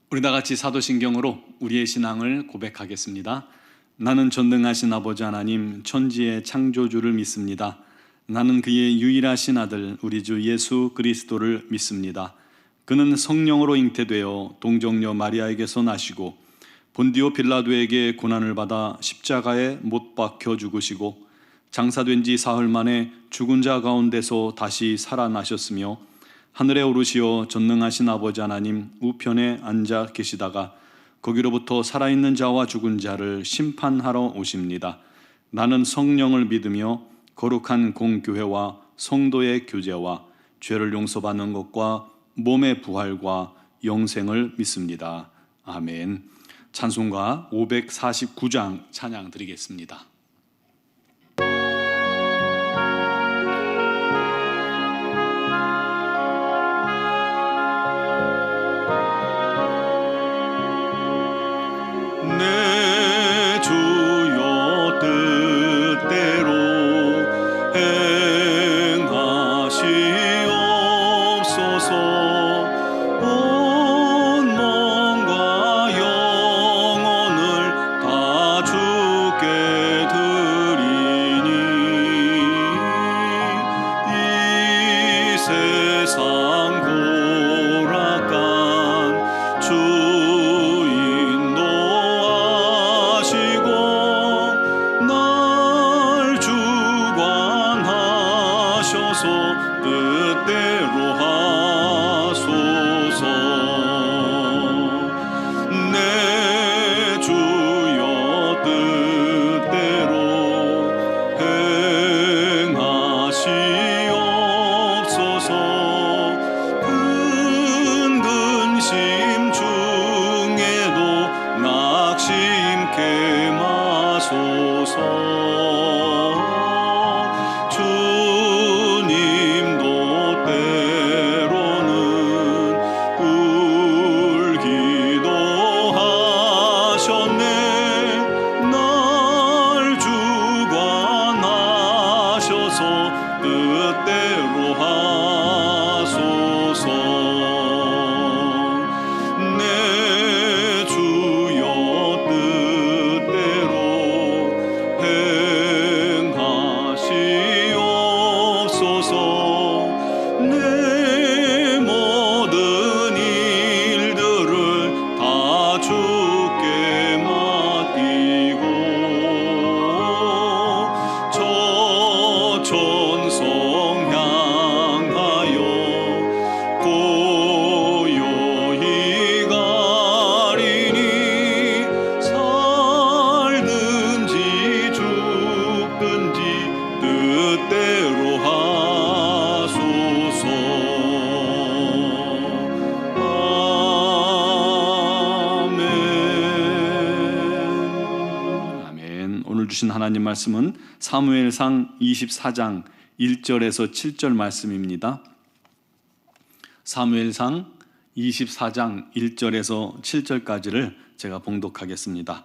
우리 다 같이 사도신경으로 우리의 신앙을 고백하겠습니다. 나는 전능하신 아버지 하나님 천지의 창조주를 믿습니다. 나는 그의 유일하신 아들 우리 주 예수 그리스도를 믿습니다. 그는 성령으로 잉태되어 동정녀 마리아에게서 나시고 본디오 빌라도에게 고난을 받아 십자가에 못 박혀 죽으시고 장사된 지 사흘 만에 죽은 자 가운데서 다시 살아나셨으며 하늘에 오르시어 전능하신 아버지 하나님 우편에 앉아 계시다가 거기로부터 살아있는 자와 죽은 자를 심판하러 오십니다. 나는 성령을 믿으며 거룩한 공교회와 성도의 교제와 죄를 용서받는 것과 몸의 부활과 영생을 믿습니다. 아멘. 찬송가 549장 찬양 드리겠습니다. 내 주여 뜻대로 행하시옵소서. 온 몸과 영혼을 다 주께 드리니 이 세상 고락한 주 뜻대로 하소서. 내 주여 뜻대로 행하시옵소서. 큰 근심 중에도 낙심케 마소서. 뜻대로 하소서. 내 주여 뜻대로 행하시옵소서. 내 모든 일들을 다 주께 맡기고 천성 향하여 고요히 가리니 살든지 죽든지 뜻대로 하소서. 아멘. 아멘. 오늘 주신 하나님 말씀은 사무엘상 24장 1절에서 7절 말씀입니다. 사무엘상 24장 1절에서 7절까지를 제가 봉독하겠습니다.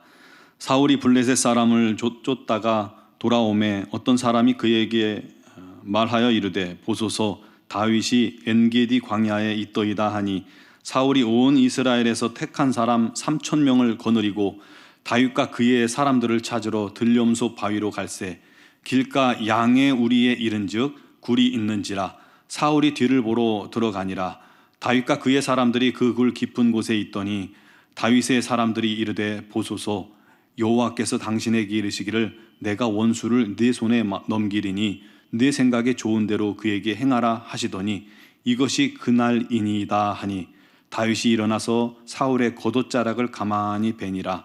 사울이 블레셋 사람을 쫓다가 돌아오매 어떤 사람이 그에게 말하여 이르되 보소서 다윗이 엔게디 광야에 있더이다 하니 사울이 온 이스라엘에서 택한 사람 3,000명을 거느리고 다윗과 그의 사람들을 찾으러 들염소 바위로 갈새 길가 양의 우리에 이른즉 굴이 있는지라 사울이 뒤를 보러 들어가니라. 다윗과 그의 사람들이 그 굴 깊은 곳에 있더니 다윗의 사람들이 이르되 보소서 여호와께서 당신에게 이르시기를 내가 원수를 네 손에 넘기리니 네 생각에 좋은 대로 그에게 행하라 하시더니 이것이 그날이니이다 하니 다윗이 일어나서 사울의 겉옷자락을 가만히 베니라.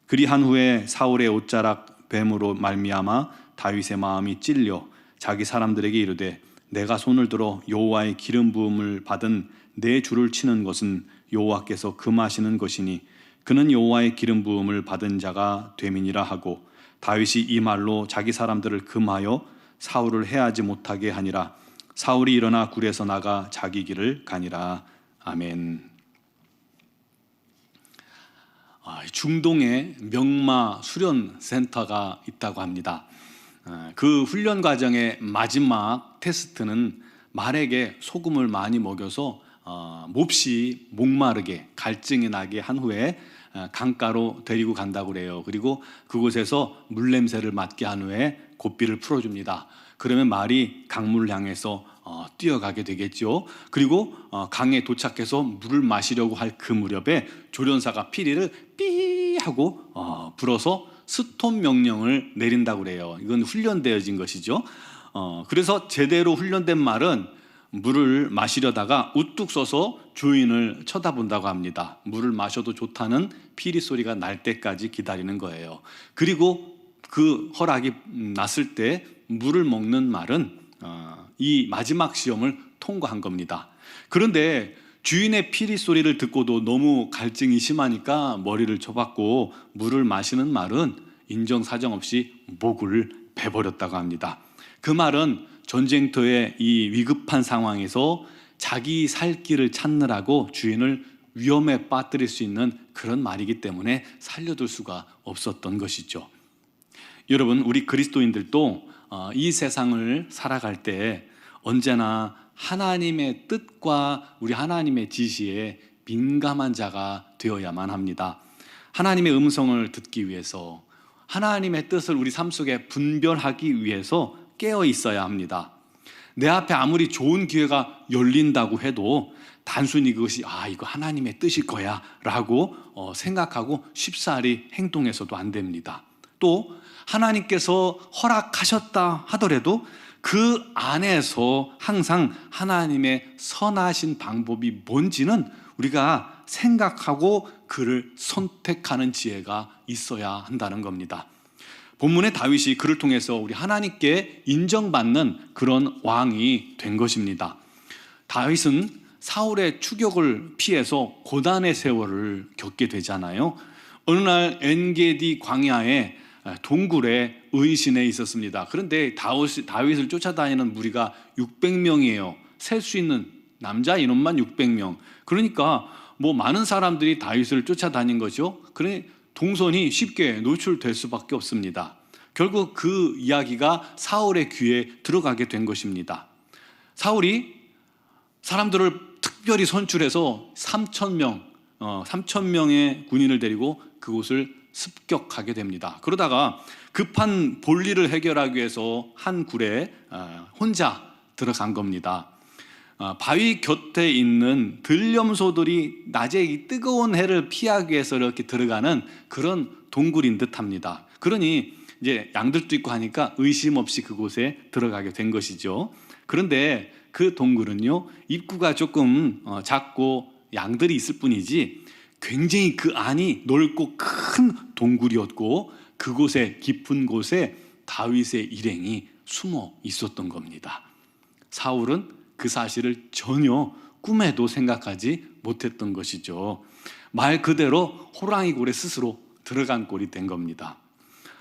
그리한 후에 사울의 옷자락 뱀으로 말미암아 다윗의 마음이 찔려 자기 사람들에게 이르되 내가 손을 들어 여호와의 기름 부음을 받은 내 주를 치는 것은 여호와께서 금하시는 것이니 그는 여호와의 기름 부음을 받은 자가 됨이니라 하고 다윗이 이 말로 자기 사람들을 금하여 사울을 해하지 못하게 하니라. 사울이 일어나 굴에서 나가 자기 길을 가니라. 아멘. 중동에 명마 수련 센터가 있다고 합니다. 그 훈련 과정의 마지막 테스트는 말에게 소금을 많이 먹여서 몹시 목마르게 갈증이 나게 한 후에 강가로 데리고 간다고 그래요. 그리고 그곳에서 물 냄새를 맡게 한 후에 고삐를 풀어줍니다. 그러면 말이 강물을 향해서 뛰어가게 되겠죠. 그리고 강에 도착해서 물을 마시려고 할 그 무렵에 조련사가 피리를 삐 하고 불어서 스톱 명령을 내린다고 그래요. 이건 훈련되어진 것이죠. 그래서 제대로 훈련된 말은 물을 마시려다가 우뚝 서서 주인을 쳐다본다고 합니다. 물을 마셔도 좋다는 피리 소리가 날 때까지 기다리는 거예요. 그리고 그 허락이 났을 때 물을 먹는 말은 이 마지막 시험을 통과한 겁니다. 그런데 주인의 피리 소리를 듣고도 너무 갈증이 심하니까 머리를 쳐박고 물을 마시는 말은 인정사정 없이 목을 베버렸다고 합니다. 그 말은 전쟁터의 이 위급한 상황에서 자기 살 길을 찾느라고 주인을 위험에 빠뜨릴 수 있는 그런 말이기 때문에 살려둘 수가 없었던 것이죠. 여러분, 우리 그리스도인들도 이 세상을 살아갈 때 언제나 하나님의 뜻과 우리 하나님의 지시에 민감한 자가 되어야만 합니다. 하나님의 음성을 듣기 위해서, 하나님의 뜻을 우리 삶 속에 분별하기 위해서 깨어 있어야 합니다. 내 앞에 아무리 좋은 기회가 열린다고 해도 단순히 그것이 이거 하나님의 뜻일 거야 라고 생각하고 쉽사리 행동해서도 안 됩니다. 또 하나님께서 허락하셨다 하더라도 그 안에서 항상 하나님의 선하신 방법이 뭔지는 우리가 생각하고 그를 선택하는 지혜가 있어야 한다는 겁니다. 본문의 다윗이 그를 통해서 우리 하나님께 인정받는 그런 왕이 된 것입니다. 다윗은 사울의 추격을 피해서 고단의 세월을 겪게 되잖아요. 어느 날 엔게디 광야에 동굴에 의신에 있었습니다. 그런데 다윗을 쫓아다니는 무리가 600명이에요. 셀 수 있는 남자 인원만 600명. 그러니까 많은 사람들이 다윗을 쫓아다닌 거죠. 그러니 동선이 쉽게 노출될 수밖에 없습니다. 결국 그 이야기가 사울의 귀에 들어가게 된 것입니다. 사울이 사람들을 특별히 선출해서 3,000명의 군인을 데리고 그곳을 습격하게 됩니다. 그러다가 급한 볼일을 해결하기 위해서 한 굴에 혼자 들어간 겁니다. 바위 곁에 있는 들염소들이 낮에 이 뜨거운 해를 피하기 위해서 이렇게 들어가는 그런 동굴인 듯합니다. 그러니 이제 양들도 있고 하니까 의심 없이 그곳에 들어가게 된 것이죠. 그런데 그 동굴은요, 입구가 조금 작고 양들이 있을 뿐이지 굉장히 그 안이 넓고 큰 동굴이었고 그곳에 깊은 곳에 다윗의 일행이 숨어 있었던 겁니다. 사울은 그 사실을 전혀 꿈에도 생각하지 못했던 것이죠. 말 그대로 호랑이 굴에 스스로 들어간 꼴이 된 겁니다.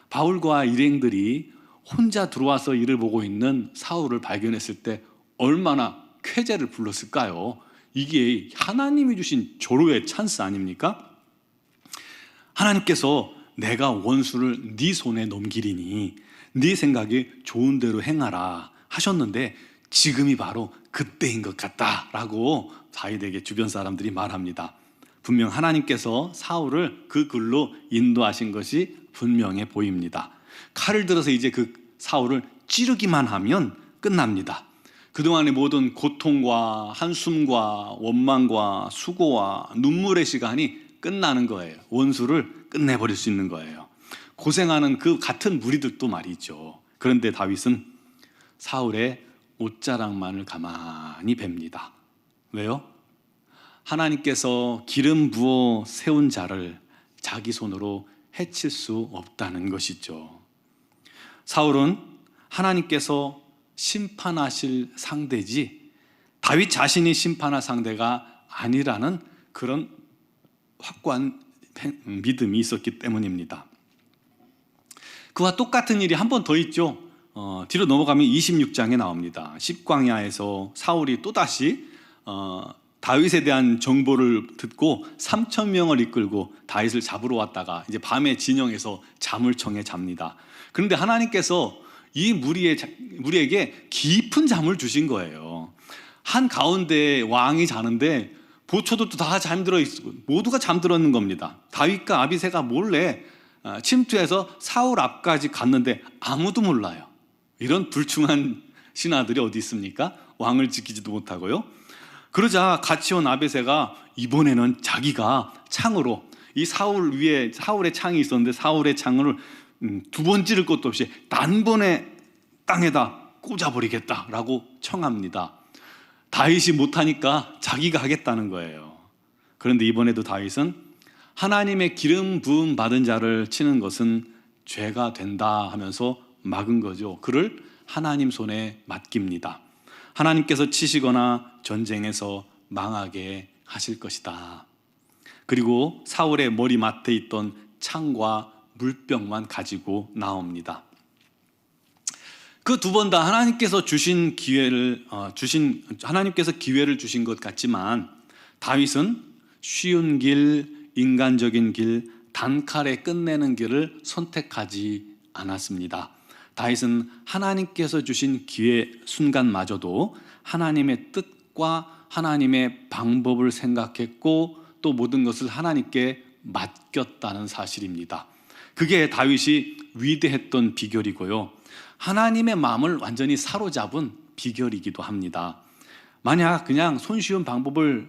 바울과 일행들이 혼자 들어와서 이를 보고 있는 사울을 발견했을 때 얼마나 쾌재를 불렀을까요? 이게 하나님이 주신 절호의 찬스 아닙니까? 하나님께서 내가 원수를 네 손에 넘기리니 네 생각에 좋은 대로 행하라 하셨는데 지금이 바로 그때인 것 같다라고 다윗에게 주변 사람들이 말합니다. 분명 하나님께서 사울을 그 길로 인도하신 것이 분명해 보입니다. 칼을 들어서 이제 그 사울을 찌르기만 하면 끝납니다. 그동안의 모든 고통과 한숨과 원망과 수고와 눈물의 시간이 끝나는 거예요. 원수를 끝내버릴 수 있는 거예요. 고생하는 그 같은 무리들도 말이죠. 그런데 다윗은 사울의 옷자락만을 가만히 뵙니다. 왜요? 하나님께서 기름 부어 세운 자를 자기 손으로 해칠 수 없다는 것이죠. 사울은 하나님께서 심판하실 상대지 다윗 자신이 심판할 상대가 아니라는 그런 확고한 믿음이 있었기 때문입니다. 그와 똑같은 일이 한 번 더 있죠. 뒤로 넘어가면 26장에 나옵니다. 십광야에서 사울이 또다시 다윗에 대한 정보를 듣고 3,000명을 이끌고 다윗을 잡으러 왔다가 이제 밤에 진영에서 잠을 청해 잡니다. 그런데 하나님께서 이 무리에게 깊은 잠을 주신 거예요. 한 가운데 왕이 자는데 보초들도 다 잠들어 있고 모두가 잠들었는 겁니다. 다윗과 아비새가 몰래 침투해서 사울 앞까지 갔는데 아무도 몰라요. 이런 불충한 신하들이 어디 있습니까? 왕을 지키지도 못하고요. 그러자 같이 온 아비새가 이번에는 자기가 창으로 이 사울 위에 사울의 창이 있었는데 사울의 창을 두 번 찌를 것도 없이 단번에 땅에다 꽂아버리겠다라고 청합니다. 다윗이 못하니까 자기가 하겠다는 거예요. 그런데 이번에도 다윗은 하나님의 기름 부음 받은 자를 치는 것은 죄가 된다 하면서 막은 거죠. 그를 하나님 손에 맡깁니다. 하나님께서 치시거나 전쟁에서 망하게 하실 것이다. 그리고 사울의 머리맡에 있던 창과 물병만 가지고 나옵니다. 그 두 번 다 하나님께서 하나님께서 기회를 주신 것 같지만 다윗은 쉬운 길, 인간적인 길, 단칼에 끝내는 길을 선택하지 않았습니다. 다윗은 하나님께서 주신 기회 순간마저도 하나님의 뜻과 하나님의 방법을 생각했고 또 모든 것을 하나님께 맡겼다는 사실입니다. 그게 다윗이 위대했던 비결이고요. 하나님의 마음을 완전히 사로잡은 비결이기도 합니다. 만약 그냥 손쉬운 방법을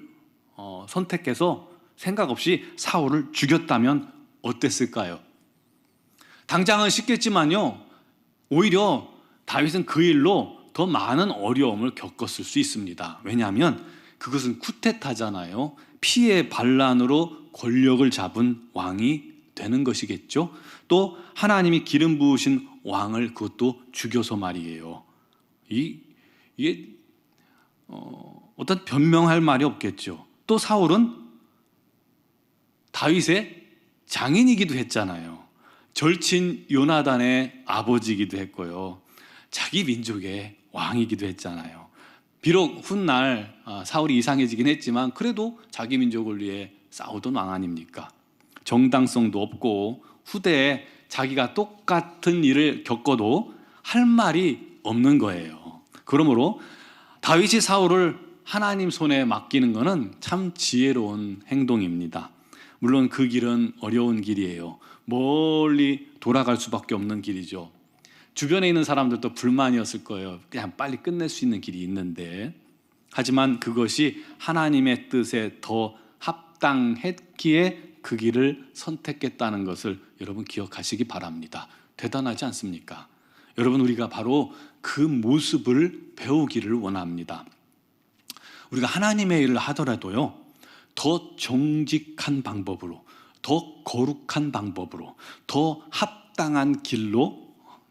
선택해서 생각 없이 사울을 죽였다면 어땠을까요? 당장은 쉽겠지만요, 오히려 다윗은 그 일로 더 많은 어려움을 겪었을 수 있습니다. 왜냐하면 그것은 쿠데타잖아요. 피의 반란으로 권력을 잡은 왕이 되는 것이겠죠. 또 하나님이 기름 부으신 왕을 그것도 죽여서 말이에요. 이게 어떤 변명할 말이 없겠죠. 또 사울은 다윗의 장인이기도 했잖아요. 절친 요나단의 아버지이기도 했고요. 자기 민족의 왕이기도 했잖아요. 비록 훗날 사울이 이상해지긴 했지만 그래도 자기 민족을 위해 싸우던 왕 아닙니까? 정당성도 없고 후대에 자기가 똑같은 일을 겪어도 할 말이 없는 거예요. 그러므로 다윗이 사울을 하나님 손에 맡기는 것은 참 지혜로운 행동입니다. 물론 그 길은 어려운 길이에요. 멀리 돌아갈 수밖에 없는 길이죠. 주변에 있는 사람들도 불만이었을 거예요. 그냥 빨리 끝낼 수 있는 길이 있는데, 하지만 그것이 하나님의 뜻에 더 합당했기에 그 길을 선택했다는 것을 여러분 기억하시기 바랍니다. 대단하지 않습니까? 여러분, 우리가 바로 그 모습을 배우기를 원합니다. 우리가 하나님의 일을 하더라도요, 더 정직한 방법으로, 더 거룩한 방법으로, 더 합당한 길로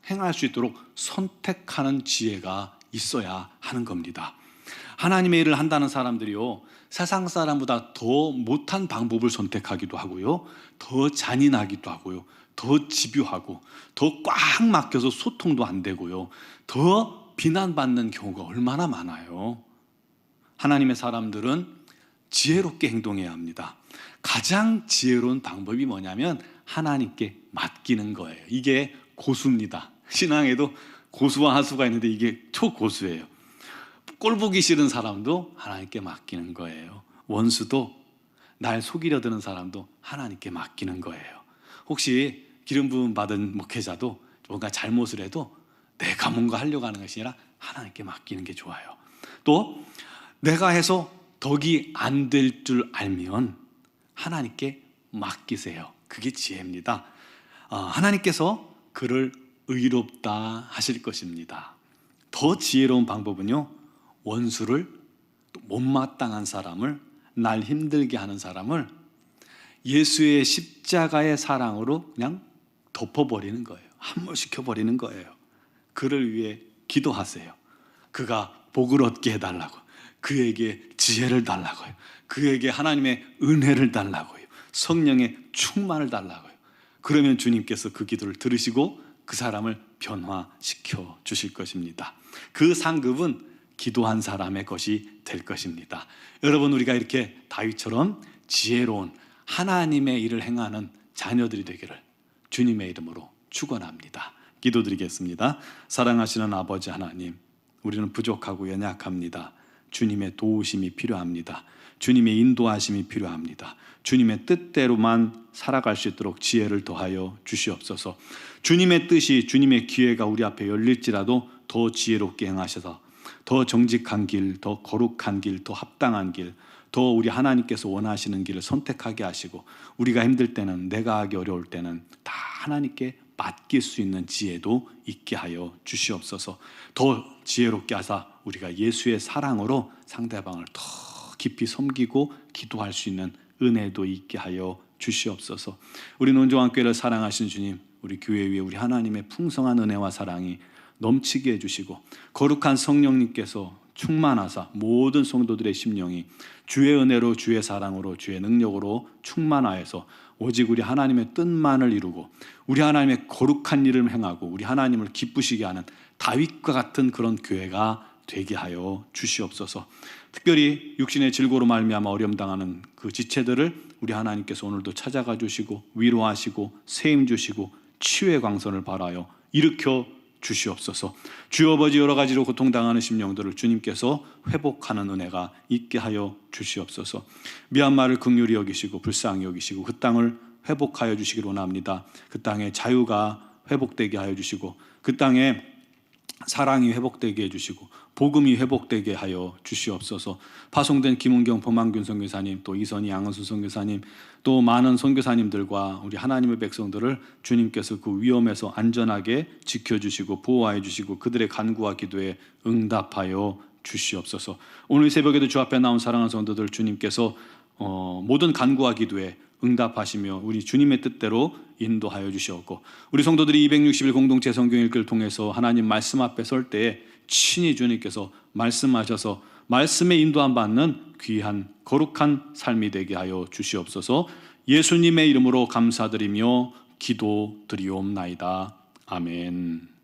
행할 수 있도록 선택하는 지혜가 있어야 하는 겁니다. 하나님의 일을 한다는 사람들이요, 세상 사람보다 더 못한 방법을 선택하기도 하고요, 더 잔인하기도 하고요, 더 집요하고, 더 꽉 막혀서 소통도 안 되고요, 더 비난받는 경우가 얼마나 많아요. 하나님의 사람들은 지혜롭게 행동해야 합니다. 가장 지혜로운 방법이 뭐냐면 하나님께 맡기는 거예요. 이게 고수입니다. 신앙에도 고수와 하수가 있는데 이게 초고수예요. 꼴 보기 싫은 사람도 하나님께 맡기는 거예요. 원수도, 날 속이려 드는 사람도 하나님께 맡기는 거예요. 혹시 기름 부음 받은 목회자도 뭔가 잘못을 해도 내가 뭔가 하려고 하는 것이 아니라 하나님께 맡기는 게 좋아요. 또 내가 해서 덕이 안 될 줄 알면 하나님께 맡기세요. 그게 지혜입니다. 하나님께서 그를 의롭다 하실 것입니다. 더 지혜로운 방법은요, 원수를, 또 못마땅한 사람을, 날 힘들게 하는 사람을 예수의 십자가의 사랑으로 그냥 덮어버리는 거예요. 함몰시켜버리는 거예요. 그를 위해 기도하세요. 그가 복을 얻게 해달라고, 그에게 지혜를 달라고요, 그에게 하나님의 은혜를 달라고요, 성령의 충만을 달라고요. 그러면 주님께서 그 기도를 들으시고 그 사람을 변화시켜 주실 것입니다. 그 상급은 기도한 사람의 것이 될 것입니다. 여러분, 우리가 이렇게 다윗처럼 지혜로운 하나님의 일을 행하는 자녀들이 되기를 주님의 이름으로 축원합니다. 기도드리겠습니다. 사랑하시는 아버지 하나님, 우리는 부족하고 연약합니다. 주님의 도우심이 필요합니다. 주님의 인도하심이 필요합니다. 주님의 뜻대로만 살아갈 수 있도록 지혜를 더하여 주시옵소서. 주님의 뜻이, 주님의 기회가 우리 앞에 열릴지라도 더 지혜롭게 행하셔서 더 정직한 길, 더 거룩한 길, 더 합당한 길, 더 우리 하나님께서 원하시는 길을 선택하게 하시고, 우리가 힘들 때는, 내가 하기 어려울 때는 다 하나님께 맡길 수 있는 지혜도 있게 하여 주시옵소서. 더 지혜롭게 하사 우리가 예수의 사랑으로 상대방을 더 깊이 섬기고 기도할 수 있는 은혜도 있게 하여 주시옵소서. 우리 논정왕교회를 사랑하신 주님, 우리 교회 위에 우리 하나님의 풍성한 은혜와 사랑이 넘치게 해주시고, 거룩한 성령님께서 충만하사 모든 성도들의 심령이 주의 은혜로, 주의 사랑으로, 주의 능력으로 충만하여서 오직 우리 하나님의 뜻만을 이루고 우리 하나님의 거룩한 일을 행하고 우리 하나님을 기쁘시게 하는 다윗과 같은 그런 교회가 되게 하여 주시옵소서. 특별히 육신의 질고로 말미암아 어려움당하는 그 지체들을 우리 하나님께서 오늘도 찾아가 주시고 위로하시고 세임 주시고 치유의 광선을 발하여 일으켜 주시옵소서. 주여 아버지, 여러 가지로 고통당하는 심령들을 주님께서 회복하는 은혜가 있게 하여 주시옵소서. 미얀마를 긍휼히 여기시고 불쌍히 여기시고 그 땅을 회복하여 주시기를 원합니다. 그 땅에 자유가 회복되게 하여 주시고 그 땅에 사랑이 회복되게 해주시고 복음이 회복되게 하여 주시옵소서. 파송된 김은경 범한균 선교사님, 또 이선희 양은수 선교사님, 또 많은 선교사님들과 우리 하나님의 백성들을 주님께서 그 위험에서 안전하게 지켜주시고 보호하여 주시고 그들의 간구와 기도에 응답하여 주시옵소서. 오늘 새벽에도 주 앞에 나온 사랑하는 성도들 주님께서 모든 간구와 기도에 응답하시며 우리 주님의 뜻대로 인도하여 주시옵고, 우리 성도들이 260일 공동체 성경 읽기를 통해서 하나님 말씀 앞에 설 때에 친히 주님께서 말씀하셔서 말씀에 인도함 받는 귀한 거룩한 삶이 되게 하여 주시옵소서. 예수님의 이름으로 감사드리며 기도드리옵나이다. 아멘.